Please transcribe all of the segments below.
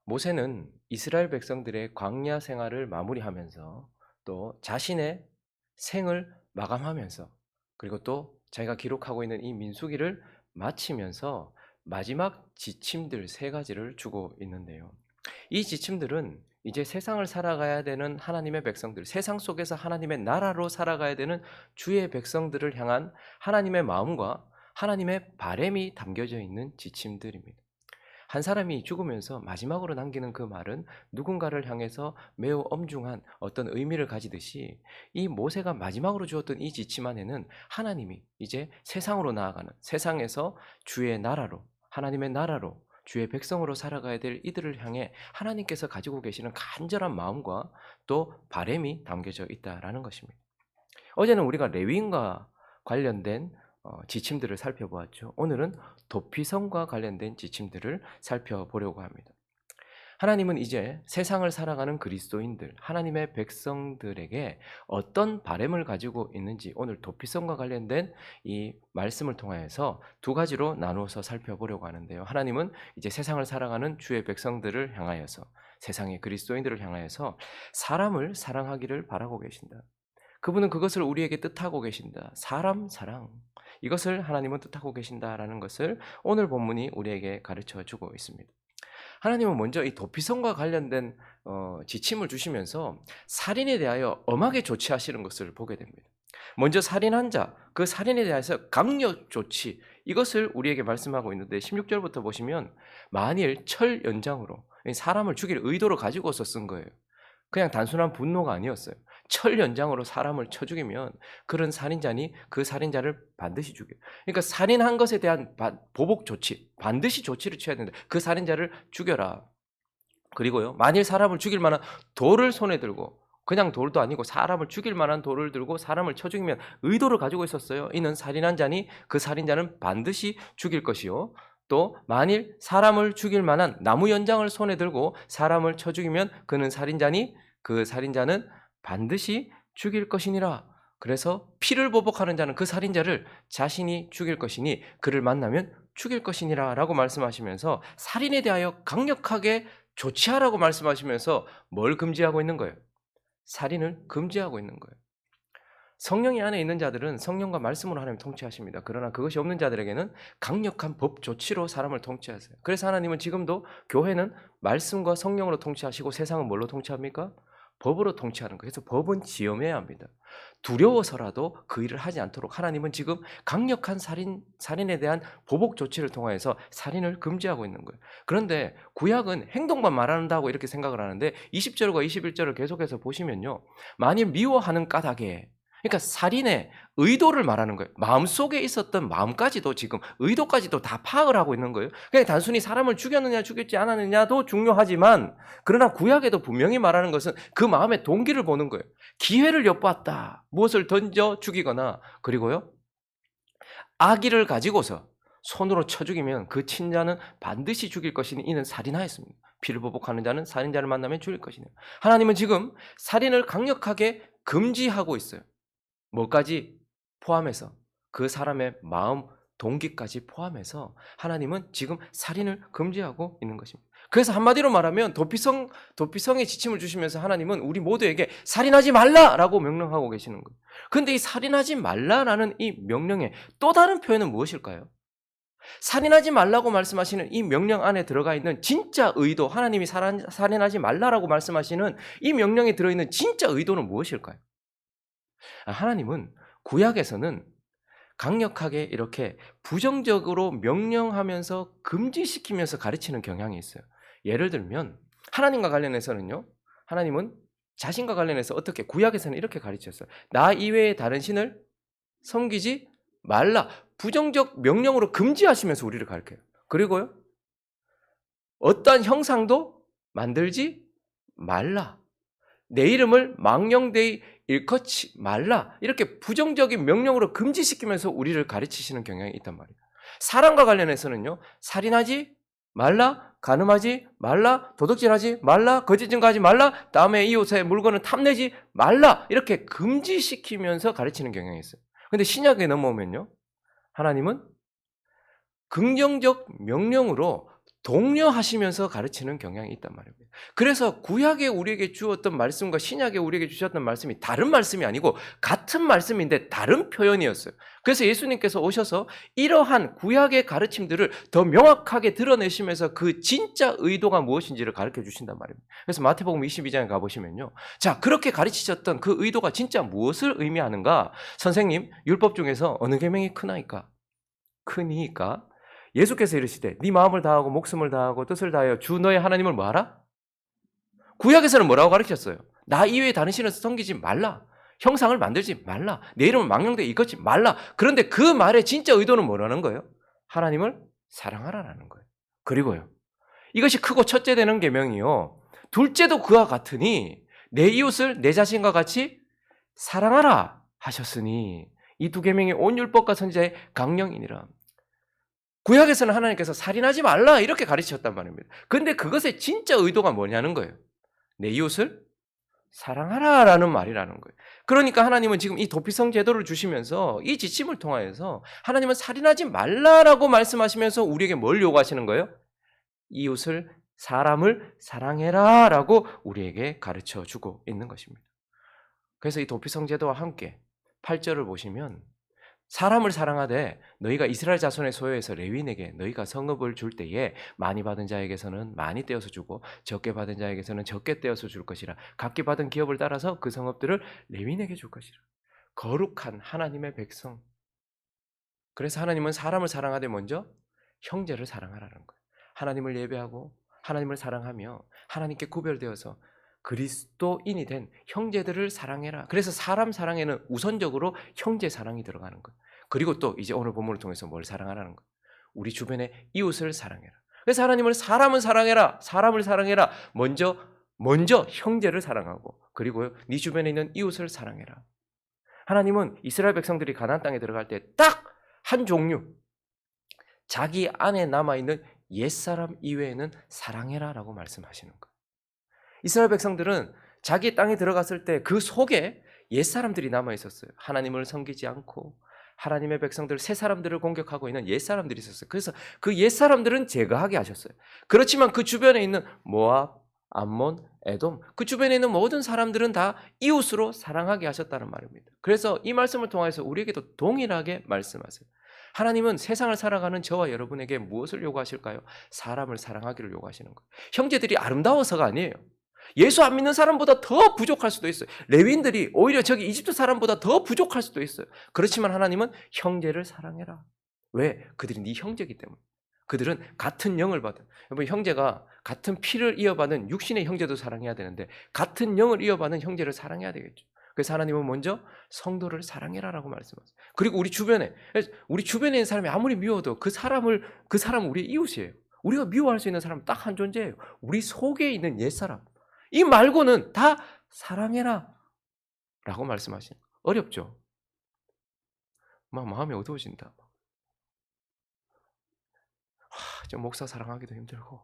모세는 이스라엘 백성들의 광야 생활을 마무리하면서 또 자신의 생을 마감하면서 그리고 또 자기가 기록하고 있는 이 민수기를 마치면서 마지막 지침들 세 가지를 주고 있는데요. 이 지침들은 이제 세상을 살아가야 되는 하나님의 백성들, 세상 속에서 하나님의 나라로 살아가야 되는 주의 백성들을 향한 하나님의 마음과 하나님의 바램이 담겨져 있는 지침들입니다. 한 사람이 죽으면서 마지막으로 남기는 그 말은 누군가를 향해서 매우 엄중한 어떤 의미를 가지듯이 이 모세가 마지막으로 주었던 이 지침 안에는 하나님이 이제 세상으로 나아가는 세상에서 주의 나라로 하나님의 나라로 주의 백성으로 살아가야 될 이들을 향해 하나님께서 가지고 계시는 간절한 마음과 또 바램이 담겨져 있다라는 것입니다. 어제는 우리가 레위인과 관련된 지침들을 살펴보았죠. 오늘은 도피성과 관련된 지침들을 살펴보려고 합니다. 하나님은 이제 세상을 살아가는 그리스도인들, 하나님의 백성들에게 어떤 바램을 가지고 있는지 오늘 도피성과 관련된 이 말씀을 통하여서 두 가지로 나누어서 살펴보려고 하는데요. 하나님은 이제 세상을 살아가는 주의 백성들을 향하여서 세상의 그리스도인들을 향하여서 사람을 사랑하기를 바라고 계신다. 그분은 그것을 우리에게 뜻하고 계신다. 사람 사랑. 이것을 하나님은 뜻하고 계신다라는 것을 오늘 본문이 우리에게 가르쳐 주고 있습니다. 하나님은 먼저 이 도피성과 관련된 지침을 주시면서 살인에 대하여 엄하게 조치하시는 것을 보게 됩니다. 먼저 살인한 자, 그 살인에 대해서 강력 조치, 이것을 우리에게 말씀하고 있는데 16절부터 보시면 만일 철 연장으로 사람을 죽일 의도로 가지고서 쓴 거예요. 그냥 단순한 분노가 아니었어요. 철 연장으로 사람을 쳐 죽이면 그런 살인자니 그 살인자를 반드시 죽여요. 그러니까 살인한 것에 대한 보복 조치, 반드시 조치를 취해야 된다. 그 살인자를 죽여라. 그리고요, 만일 사람을 죽일 만한 돌을 손에 들고, 그냥 돌도 아니고 사람을 죽일 만한 돌을 들고 사람을 쳐 죽이면 의도를 가지고 있었어요. 이는 살인한 자니 그 살인자는 반드시 죽일 것이요. 또 만일 사람을 죽일 만한 나무 연장을 손에 들고 사람을 쳐 죽이면 그는 살인자니 그 살인자는 반드시 죽일 것이니라. 그래서 피를 보복하는 자는 그 살인자를 자신이 죽일 것이니 그를 만나면 죽일 것이니라 라고 말씀하시면서 살인에 대하여 강력하게 조치하라고 말씀하시면서 뭘 금지하고 있는 거예요? 살인을 금지하고 있는 거예요. 성령이 안에 있는 자들은 성령과 말씀으로 하나님 통치하십니다. 그러나 그것이 없는 자들에게는 강력한 법 조치로 사람을 통치하세요. 그래서 하나님은 지금도 교회는 말씀과 성령으로 통치하시고 세상은 뭘로 통치합니까? 법으로 통치하는 거예요. 그래서 법은 지엄해야 합니다. 두려워서라도 그 일을 하지 않도록 하나님은 지금 강력한 살인에 대한 보복 조치를 통하여서 살인을 금지하고 있는 거예요. 그런데 구약은 행동만 말한다고 이렇게 생각을 하는데 20절과 21절을 계속해서 보시면요. 만일 미워하는 까닭에, 그러니까 살인의 의도를 말하는 거예요. 마음속에 있었던 마음까지도 지금 의도까지도 다 파악을 하고 있는 거예요. 그냥 단순히 사람을 죽였느냐 죽였지 않았느냐도 중요하지만 그러나 구약에도 분명히 말하는 것은 그 마음의 동기를 보는 거예요. 기회를 엿보았다. 무엇을 던져 죽이거나 그리고요. 악의를 가지고서 손으로 쳐 죽이면 그 친자는 반드시 죽일 것이니 이는 살인하였습니다. 피를 보복하는 자는 살인자를 만나면 죽일 것이니. 하나님은 지금 살인을 강력하게 금지하고 있어요. 뭐까지 포함해서 그 사람의 마음, 동기까지 포함해서 하나님은 지금 살인을 금지하고 있는 것입니다. 그래서 한마디로 말하면 도피성의 지침을 주시면서 하나님은 우리 모두에게 살인하지 말라라고 명령하고 계시는 거예요. 그런데 이 살인하지 말라라는 이 명령의 또 다른 표현은 무엇일까요? 살인하지 말라고 말씀하시는 이 명령 안에 들어가 있는 진짜 의도, 하나님이 살인하지 말라라고 말씀하시는 이 명령에 들어있는 진짜 의도는 무엇일까요? 하나님은 구약에서는 강력하게 이렇게 부정적으로 명령하면서 금지시키면서 가르치는 경향이 있어요. 예를 들면 하나님과 관련해서는요. 하나님은 자신과 관련해서 어떻게 구약에서는 이렇게 가르쳤어요. 나 이외에 다른 신을 섬기지 말라. 부정적 명령으로 금지하시면서 우리를 가르쳐요. 그리고요. 어떠한 형상도 만들지 말라. 내 이름을 망령되이 일컫지 말라. 이렇게 부정적인 명령으로 금지시키면서 우리를 가르치시는 경향이 있단 말이에요. 사랑과 관련해서는요. 살인하지 말라, 간음하지 말라, 도둑질하지 말라, 거짓 증거하지 말라, 다음에 이웃의 물건을 탐내지 말라. 이렇게 금지시키면서 가르치는 경향이 있어요. 그런데 신약에 넘어오면요. 하나님은 긍정적 명령으로 독려하시면서 가르치는 경향이 있단 말입니다. 그래서 구약에 우리에게 주었던 말씀과 신약에 우리에게 주셨던 말씀이 다른 말씀이 아니고 같은 말씀인데 다른 표현이었어요. 그래서 예수님께서 오셔서 이러한 구약의 가르침들을 더 명확하게 드러내시면서 그 진짜 의도가 무엇인지를 가르쳐 주신단 말입니다. 그래서 마태복음 22장에 가보시면요. 자, 그렇게 가르치셨던 그 의도가 진짜 무엇을 의미하는가? 선생님, 율법 중에서 어느 계명이 크나이까? 크니까 예수께서 이르시되 네 마음을 다하고 목숨을 다하고 뜻을 다하여 주 너의 하나님을 뭐하라? 구약에서는 뭐라고 가르쳤어요? 나 이외에 다른 신을 섬기지 말라. 형상을 만들지 말라. 내 이름을 망령되이 일컫지 말라. 그런데 그 말의 진짜 의도는 뭐라는 거예요? 하나님을 사랑하라라는 거예요. 그리고요. 이것이 크고 첫째 되는 계명이요. 둘째도 그와 같으니 내 이웃을 내 자신과 같이 사랑하라 하셨으니 이 두 계명이 온 율법과 선지자의 강령이니라. 구약에서는 하나님께서 살인하지 말라 이렇게 가르치셨단 말입니다. 그런데 그것의 진짜 의도가 뭐냐는 거예요. 내 이웃을 사랑하라라는 말이라는 거예요. 그러니까 하나님은 지금 이 도피성 제도를 주시면서 이 지침을 통하여서 하나님은 살인하지 말라라고 말씀하시면서 우리에게 뭘 요구하시는 거예요? 이웃을 사람을 사랑해라라고 우리에게 가르쳐 주고 있는 것입니다. 그래서 이 도피성 제도와 함께 8절을 보시면 사람을 사랑하되 너희가 이스라엘 자손의 소유에서 레위인에게 너희가 성읍을 줄 때에 많이 받은 자에게서는 많이 떼어서 주고 적게 받은 자에게서는 적게 떼어서 줄 것이라. 각기 받은 기업을 따라서 그 성읍들을 레위인에게 줄 것이라. 거룩한 하나님의 백성. 그래서 하나님은 사람을 사랑하되 먼저 형제를 사랑하라는 거예요. 하나님을 예배하고 하나님을 사랑하며 하나님께 구별되어서 그리스도인이 된 형제들을 사랑해라. 그래서 사람 사랑에는 우선적으로 형제 사랑이 들어가는 거예요. 그리고 또 이제 오늘 본문을 통해서 뭘 사랑하라는 거예요. 우리 주변의 이웃을 사랑해라. 그래서 하나님은 사람을 사랑해라. 사람을 사랑해라. 먼저 형제를 사랑하고 그리고요. 네 주변에 있는 이웃을 사랑해라. 하나님은 이스라엘 백성들이 가나안 땅에 들어갈 때 딱 한 종류 자기 안에 남아있는 옛사람 이외에는 사랑해라라고 말씀하시는 거예요. 이스라엘 백성들은 자기 땅에 들어갔을 때 그 속에 옛사람들이 남아있었어요. 하나님을 섬기지 않고 하나님의 백성들 새 사람들을 공격하고 있는 옛사람들이 있었어요. 그래서 그 옛사람들은 제거하게 하셨어요. 그렇지만 그 주변에 있는 모압, 암몬, 에돔 그 주변에 있는 모든 사람들은 다 이웃으로 사랑하게 하셨다는 말입니다. 그래서 이 말씀을 통해서 우리에게도 동일하게 말씀하세요. 하나님은 세상을 살아가는 저와 여러분에게 무엇을 요구하실까요? 사람을 사랑하기를 요구하시는 거예요. 형제들이 아름다워서가 아니에요. 예수 안 믿는 사람보다 더 부족할 수도 있어요. 레위인들이 오히려 저기 이집트 사람보다 더 부족할 수도 있어요. 그렇지만 하나님은 형제를 사랑해라. 왜? 그들이 네 형제이기 때문에. 그들은 같은 영을 받은. 여러분 형제가 같은 피를 이어받은 육신의 형제도 사랑해야 되는데 같은 영을 이어받은 형제를 사랑해야 되겠죠. 그래서 하나님은 먼저 성도를 사랑해라라고 말씀하세요. 그리고 우리 주변에 있는 사람이 아무리 미워도 그 사람은 우리의 이웃이에요. 우리가 미워할 수 있는 사람은 딱 한 존재예요. 우리 속에 있는 옛사람. 이 말고는 다 사랑해라 라고 말씀하시는 거예요. 어렵죠? 막 마음이 어두워진다. 저 목사 사랑하기도 힘들고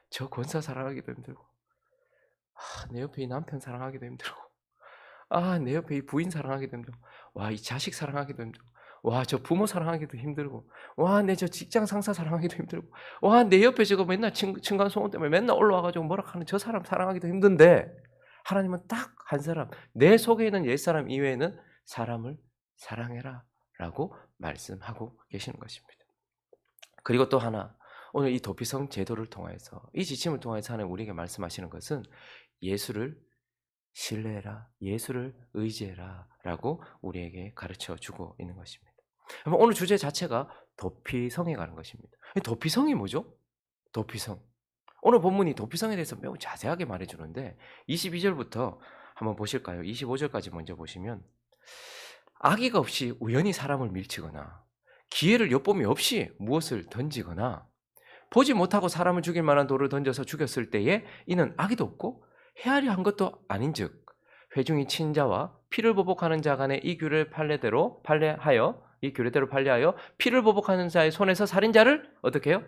저 권사 사랑하기도 힘들고 내 옆에 이 남편 사랑하기도 힘들고 내 옆에 이 부인 사랑하기도 힘들고 이 자식 사랑하기도 힘들고 저 부모 사랑하기도 힘들고 내 저 직장 상사 사랑하기도 힘들고 내 옆에 저거 맨날 층간소음 때문에 맨날 올라와가지고 뭐라 하는 저 사람 사랑하기도 힘든데 하나님은 딱 한 사람 내 속에 있는 옛사람 이외에는 사람을 사랑해라 라고 말씀하고 계시는 것입니다. 그리고 또 하나 오늘 이 도피성 제도를 통해서 이 지침을 통해서 하나님 우리에게 말씀하시는 것은 예수를 신뢰해라, 예수를 의지해라 라고 우리에게 가르쳐 주고 있는 것입니다. 오늘 주제 자체가 도피성에 가는 것입니다. 도피성이 뭐죠? 도피성. 오늘 본문이 도피성에 대해서 매우 자세하게 말해주는데 22절부터 한번 보실까요? 25절까지 먼저 보시면 악의가 없이 우연히 사람을 밀치거나 기회를 엿봄이 없이 무엇을 던지거나 보지 못하고 사람을 죽일 만한 돌을 던져서 죽였을 때에 이는 악의도 없고 헤아려 한 것도 아닌즉 회중이 친 자와 피를 보복하는 자 간에 이 규례대로 판례하여 피를 보복하는 자의 손에서 살인자를 어떻게 해요?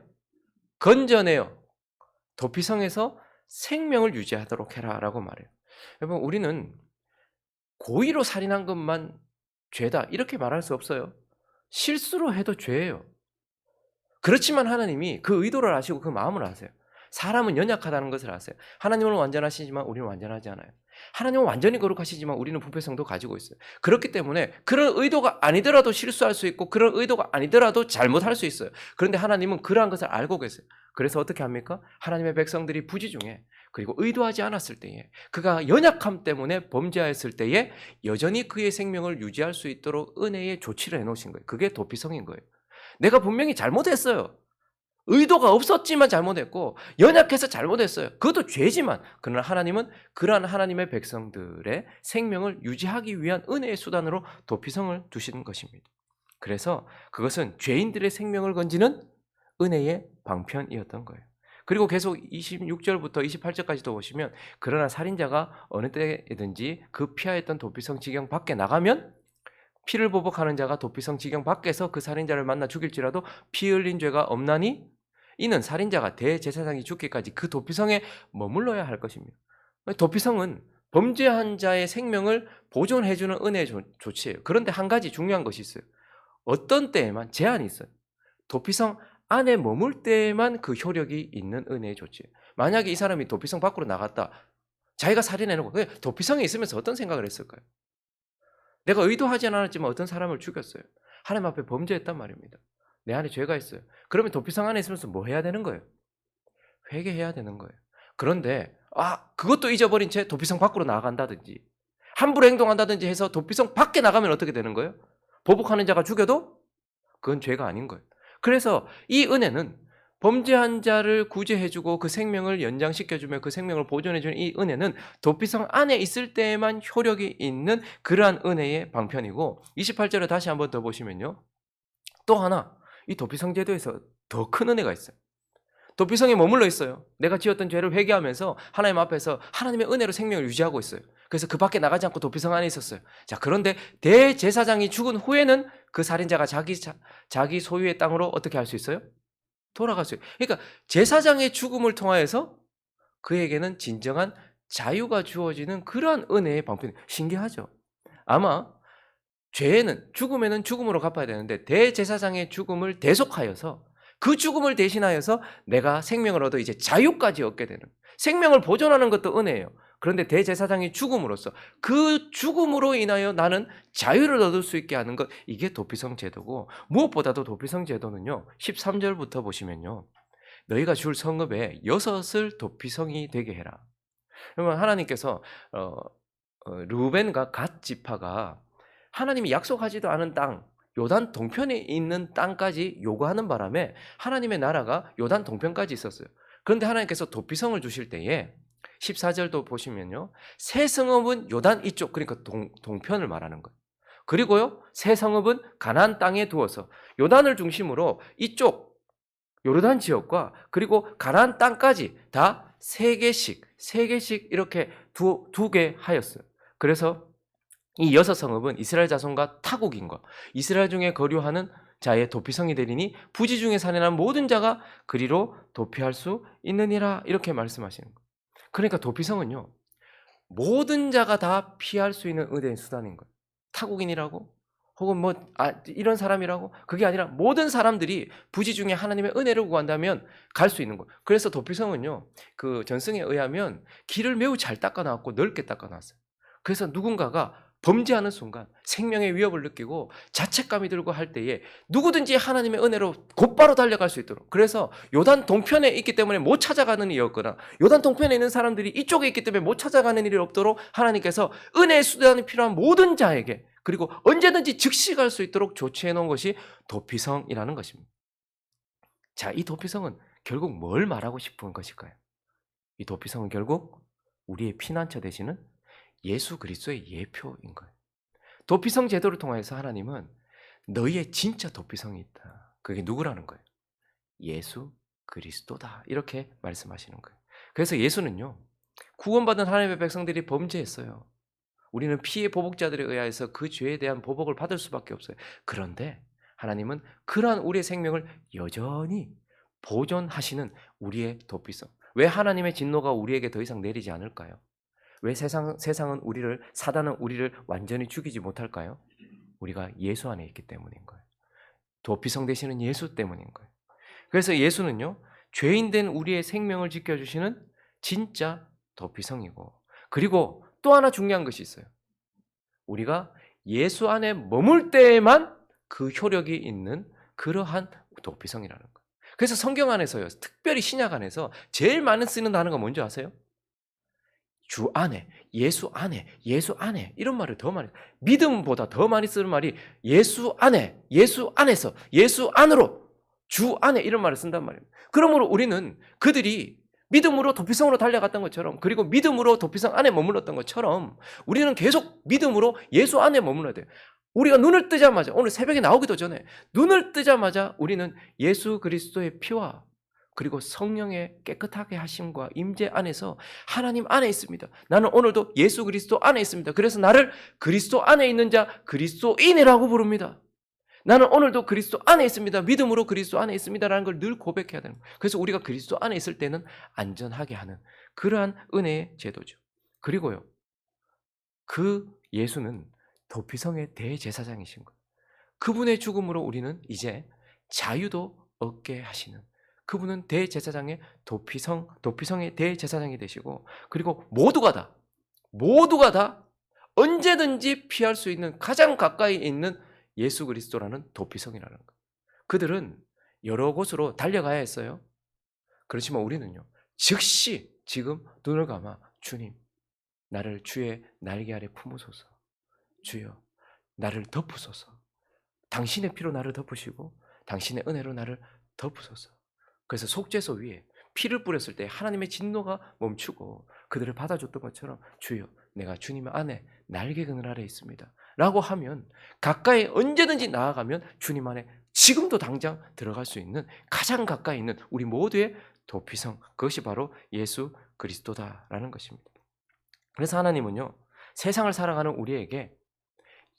건져내요. 도피성에서 생명을 유지하도록 해라라고 말해요. 여러분 우리는 고의로 살인한 것만 죄다 이렇게 말할 수 없어요. 실수로 해도 죄예요. 그렇지만 하나님이 그 의도를 아시고 그 마음을 아세요. 사람은 연약하다는 것을 아세요. 하나님은 완전하시지만 우리는 완전하지 않아요. 하나님은 완전히 거룩하시지만 우리는 부패성도 가지고 있어요. 그렇기 때문에 그런 의도가 아니더라도 실수할 수 있고 그런 의도가 아니더라도 잘못할 수 있어요. 그런데 하나님은 그러한 것을 알고 계세요. 그래서 어떻게 합니까? 하나님의 백성들이 부지 중에 그리고 의도하지 않았을 때에 그가 연약함 때문에 범죄하였을 때에 여전히 그의 생명을 유지할 수 있도록 은혜의 조치를 해놓으신 거예요. 그게 도피성인 거예요. 내가 분명히 잘못했어요. 의도가 없었지만 잘못했고 연약해서 잘못했어요. 그것도 죄지만 그러나 하나님은 그러한 하나님의 백성들의 생명을 유지하기 위한 은혜의 수단으로 도피성을 두시는 것입니다. 그래서 그것은 죄인들의 생명을 건지는 은혜의 방편이었던 거예요. 그리고 계속 26절부터 28절까지도 보시면 그러나 살인자가 어느 때든지 그 피하였던 도피성 지경 밖에 나가면 피를 보복하는 자가 도피성 지경 밖에서 그 살인자를 만나 죽일지라도 피 흘린 죄가 없나니 이는 살인자가 대제사장이 죽기까지 그 도피성에 머물러야 할 것입니다. 도피성은 범죄한 자의 생명을 보존해주는 은혜의 조치예요. 그런데 한 가지 중요한 것이 있어요. 어떤 때에만 제한이 있어요. 도피성 안에 머물 때에만 그 효력이 있는 은혜의 조치예요. 만약에 이 사람이 도피성 밖으로 나갔다. 자기가 살인해놓고 도피성에 있으면서 어떤 생각을 했을까요? 내가 의도하지 않았지만 어떤 사람을 죽였어요. 하나님 앞에 범죄했단 말입니다. 내 안에 죄가 있어요. 그러면 도피성 안에 있으면서 뭐 해야 되는 거예요? 회개해야 되는 거예요. 그런데 그것도 잊어버린 채 도피성 밖으로 나간다든지 함부로 행동한다든지 해서 도피성 밖에 나가면 어떻게 되는 거예요? 보복하는 자가 죽여도 그건 죄가 아닌 거예요. 그래서 이 은혜는 범죄한 자를 구제해주고 그 생명을 연장시켜주며 그 생명을 보존해주는 이 은혜는 도피성 안에 있을 때에만 효력이 있는 그러한 은혜의 방편이고 28절에 다시 한번 더 보시면요. 또 하나 이 도피성 제도에서 더 큰 은혜가 있어요. 도피성에 머물러 있어요. 내가 지었던 죄를 회개하면서 하나님 앞에서 하나님의 은혜로 생명을 유지하고 있어요. 그래서 그 밖에 나가지 않고 도피성 안에 있었어요. 자, 그런데 대제사장이 죽은 후에는 그 살인자가 자기 소유의 땅으로 어떻게 할 수 있어요? 돌아갈 수 있어요. 그러니까 제사장의 죽음을 통하여서 그에게는 진정한 자유가 주어지는 그러한 은혜의 방편. 신기하죠? 아마 죄에는 죽음에는 죽음으로 갚아야 되는데 대제사장의 죽음을 대속하여서 그 죽음을 대신하여서 내가 생명을 얻어 이제 자유까지 얻게 되는 생명을 보존하는 것도 은혜예요. 그런데 대제사장이 죽음으로써 그 죽음으로 인하여 나는 자유를 얻을 수 있게 하는 것 이게 도피성 제도고 무엇보다도 도피성 제도는요. 13절부터 보시면요. 너희가 줄 성읍에 6을 도피성이 되게 해라. 그러면 하나님께서 르우벤과 갓 지파가 하나님이 약속하지도 않은 땅 요단 동편에 있는 땅까지 요구하는 바람에 하나님의 나라가 요단 동편까지 있었어요. 그런데 하나님께서 도피성을 주실 때에 14절도 보시면요. 새 성읍은 요단 이쪽 그러니까 동편을 말하는 거예요. 그리고요. 새 성읍은 가나안 땅에 두어서 요단을 중심으로 이쪽 요르단 지역과 그리고 가나안 땅까지 다 세 개씩 이렇게 두게 하였어요. 그래서 이 6성읍은 이스라엘 자손과 타국인과 이스라엘 중에 거류하는 자의 도피성이 되리니 부지 중에 살인한 모든 자가 그리로 도피할 수 있느니라 이렇게 말씀하시는 거예요. 그러니까 도피성은요. 모든 자가 다 피할 수 있는 은혜의 수단인 거예요. 타국인이라고 혹은 이런 사람이라고 그게 아니라 모든 사람들이 부지 중에 하나님의 은혜를 구한다면 갈 수 있는 거예요. 그래서 도피성은요. 그 전승에 의하면 길을 매우 잘 닦아놨고 넓게 닦아놨어요. 그래서 누군가가 범죄하는 순간 생명의 위협을 느끼고 자책감이 들고 할 때에 누구든지 하나님의 은혜로 곧바로 달려갈 수 있도록 그래서 요단 동편에 있기 때문에 못 찾아가는 일이 없거나 요단 동편에 있는 사람들이 이쪽에 있기 때문에 못 찾아가는 일이 없도록 하나님께서 은혜의 수단이 필요한 모든 자에게 그리고 언제든지 즉시 갈 수 있도록 조치해 놓은 것이 도피성이라는 것입니다. 자, 이 도피성은 결국 뭘 말하고 싶은 것일까요? 이 도피성은 결국 우리의 피난처 되시는 예수 그리스도의 예표인 거예요. 도피성 제도를 통해서 하나님은 너희의 진짜 도피성이 있다. 그게 누구라는 거예요? 예수 그리스도다. 이렇게 말씀하시는 거예요. 그래서 예수는요. 구원받은 하나님의 백성들이 범죄했어요. 우리는 피의 보복자들에 의하여서 그 죄에 대한 보복을 받을 수밖에 없어요. 그런데 하나님은 그러한 우리의 생명을 여전히 보존하시는 우리의 도피성. 왜 하나님의 진노가 우리에게 더 이상 내리지 않을까요? 왜 세상은 사단은 우리를 완전히 죽이지 못할까요? 우리가 예수 안에 있기 때문인 거예요. 도피성 되시는 예수 때문인 거예요. 그래서 예수는요, 죄인된 우리의 생명을 지켜주시는 진짜 도피성이고, 그리고 또 하나 중요한 것이 있어요. 우리가 예수 안에 머물 때에만 그 효력이 있는 그러한 도피성이라는 거예요. 그래서 성경 안에서요, 특별히 신약 안에서 제일 많이 쓰는 단어가 뭔지 아세요? 주 안에, 예수 안에, 예수 안에 이런 말을 더 많이, 믿음보다 더 많이 쓰는 말이 예수 안에, 예수 안에서, 예수 안으로, 주 안에 이런 말을 쓴단 말이에요. 그러므로 우리는 그들이 믿음으로 도피성으로 달려갔던 것처럼, 그리고 믿음으로 도피성 안에 머물렀던 것처럼 우리는 계속 믿음으로 예수 안에 머물러야 돼요. 우리가 눈을 뜨자마자, 오늘 새벽에 나오기도 전에 눈을 뜨자마자 우리는 예수 그리스도의 피와 그리고 성령의 깨끗하게 하심과 임재 안에서 하나님 안에 있습니다. 나는 오늘도 예수 그리스도 안에 있습니다. 그래서 나를 그리스도 안에 있는 자 그리스도인이라고 부릅니다. 나는 오늘도 그리스도 안에 있습니다. 믿음으로 그리스도 안에 있습니다라는 걸 늘 고백해야 되는 거예요. 그래서 우리가 그리스도 안에 있을 때는 안전하게 하는 그러한 은혜의 제도죠. 그리고요, 그 예수는 도피성의 대제사장이신 거예요. 그분의 죽음으로 우리는 이제 자유도 얻게 하시는, 그분은 대제사장의 도피성의 대제사장이 되시고, 그리고 모두가 다 언제든지 피할 수 있는 가장 가까이 있는 예수 그리스도라는 도피성이라는 것. 그들은 여러 곳으로 달려가야 했어요. 그렇지만 우리는요, 즉시 지금 눈을 감아 주님, 나를 주의 날개 아래 품으소서. 주여, 나를 덮으소서. 당신의 피로 나를 덮으시고 당신의 은혜로 나를 덮으소서. 그래서 속죄소 위에 피를 뿌렸을 때 하나님의 진노가 멈추고 그들을 받아줬던 것처럼 주여, 내가 주님 안에 날개 그늘 아래 있습니다 라고 하면 가까이 언제든지 나아가면 주님 안에 지금도 당장 들어갈 수 있는 가장 가까이 있는 우리 모두의 도피성, 그것이 바로 예수 그리스도다라는 것입니다. 그래서 하나님은요, 세상을 살아가는 우리에게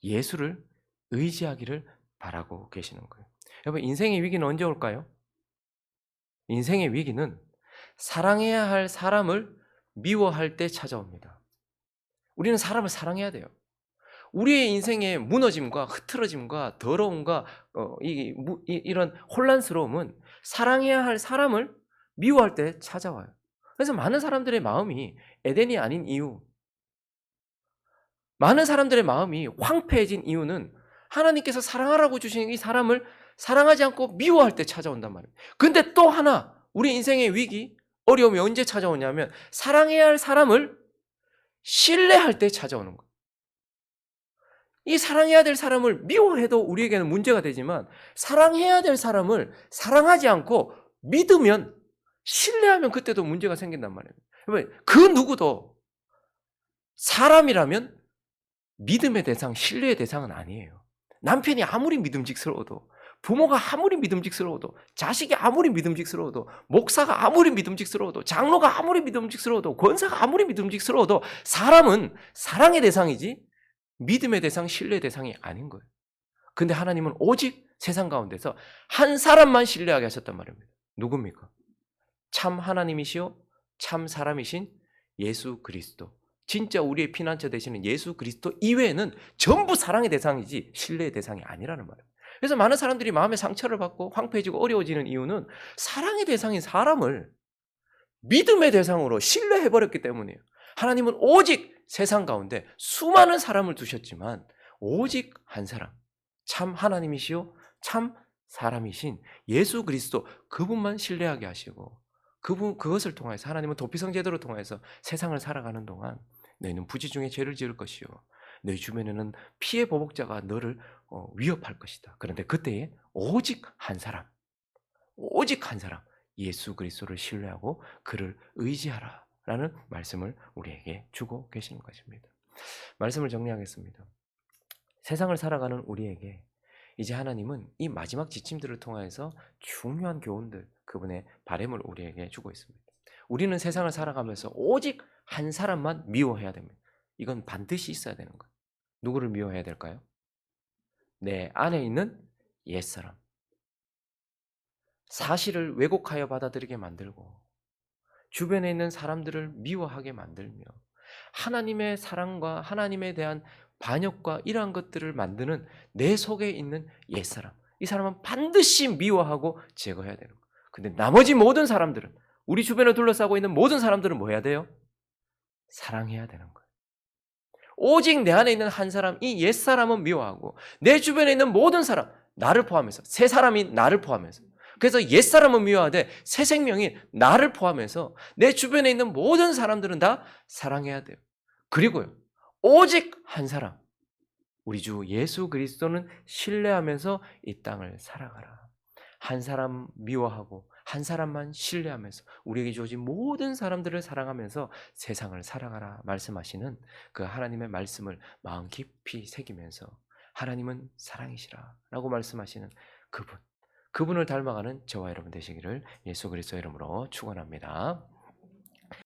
예수를 의지하기를 바라고 계시는 거예요. 여러분, 인생의 위기는 언제 올까요? 인생의 위기는 사랑해야 할 사람을 미워할 때 찾아옵니다. 우리는 사람을 사랑해야 돼요. 우리의 인생의 무너짐과 흐트러짐과 더러움과 이런 혼란스러움은 사랑해야 할 사람을 미워할 때 찾아와요. 그래서 많은 사람들의 마음이 에덴이 아닌 이유, 많은 사람들의 마음이 황폐해진 이유는 하나님께서 사랑하라고 주신 이 사람을 사랑하지 않고 미워할 때 찾아온단 말이에요. 근데 또 하나, 우리 인생의 위기, 어려움이 언제 찾아오냐면 사랑해야 할 사람을 신뢰할 때 찾아오는 거예요. 이 사랑해야 될 사람을 미워해도 우리에게는 문제가 되지만 사랑해야 될 사람을 사랑하지 않고 믿으면, 신뢰하면 그때도 문제가 생긴단 말이에요. 그 누구도 사람이라면 믿음의 대상, 신뢰의 대상은 아니에요. 남편이 아무리 믿음직스러워도, 부모가 아무리 믿음직스러워도, 자식이 아무리 믿음직스러워도, 목사가 아무리 믿음직스러워도, 장로가 아무리 믿음직스러워도, 권사가 아무리 믿음직스러워도 사람은 사랑의 대상이지 믿음의 대상, 신뢰의 대상이 아닌 거예요. 근데 하나님은 오직 세상 가운데서 한 사람만 신뢰하게 하셨단 말입니다. 누굽니까? 참 하나님이시요 참 사람이신 예수 그리스도. 진짜 우리의 피난처 되시는 예수 그리스도 이외에는 전부 사랑의 대상이지 신뢰의 대상이 아니라는 말이에요. 그래서 많은 사람들이 마음의 상처를 받고 황폐해지고 어려워지는 이유는 사랑의 대상인 사람을 믿음의 대상으로 신뢰해버렸기 때문이에요. 하나님은 오직 세상 가운데 수많은 사람을 두셨지만 오직 한 사람, 참 하나님이시요 참 사람이신 예수 그리스도, 그분만 신뢰하게 하시고 그것을 통해서 하나님은 도피성 제도를 통해서 세상을 살아가는 동안 너희는 부지 중에 죄를 지을 것이요 너희 주변에는 피해 보복자가 너를 위협할 것이다. 그런데 그때에 오직 한 사람, 오직 한 사람, 예수 그리스도를 신뢰하고 그를 의지하라 라는 말씀을 우리에게 주고 계시는 것입니다. 말씀을 정리하겠습니다. 세상을 살아가는 우리에게 이제 하나님은 이 마지막 지침들을 통해서 중요한 교훈들, 그분의 바램을 우리에게 주고 있습니다. 우리는 세상을 살아가면서 오직 한 사람만 미워해야 됩니다. 이건 반드시 있어야 되는 거예요. 누구를 미워해야 될까요? 내 안에 있는 옛사람. 사실을 왜곡하여 받아들이게 만들고 주변에 있는 사람들을 미워하게 만들며 하나님의 사랑과 하나님에 대한 반역과 이러한 것들을 만드는 내 속에 있는 옛사람, 이 사람은 반드시 미워하고 제거해야 되는 거예요. 근데 나머지 모든 사람들은, 우리 주변을 둘러싸고 있는 모든 사람들은 뭐 해야 돼요? 사랑해야 되는 거예요. 오직 내 안에 있는 한 사람, 이 옛사람은 미워하고 내 주변에 있는 모든 사람, 나를 포함해서, 새 사람인 나를 포함해서, 그래서 옛사람은 미워하되 새 생명인 나를 포함해서 내 주변에 있는 모든 사람들은 다 사랑해야 돼요. 그리고요, 오직 한 사람, 우리 주 예수 그리스도는 신뢰하면서 이 땅을 살아가라. 한 사람 미워하고 한 사람만 신뢰하면서 우리에게 주어진 모든 사람들을 사랑하면서 세상을 살아가라 말씀하시는 그 하나님의 말씀을 마음 깊이 새기면서, 하나님은 사랑이시라 라고 말씀하시는 그분을 닮아가는 저와 여러분 되시기를 예수 그리스도 이름으로 축원합니다.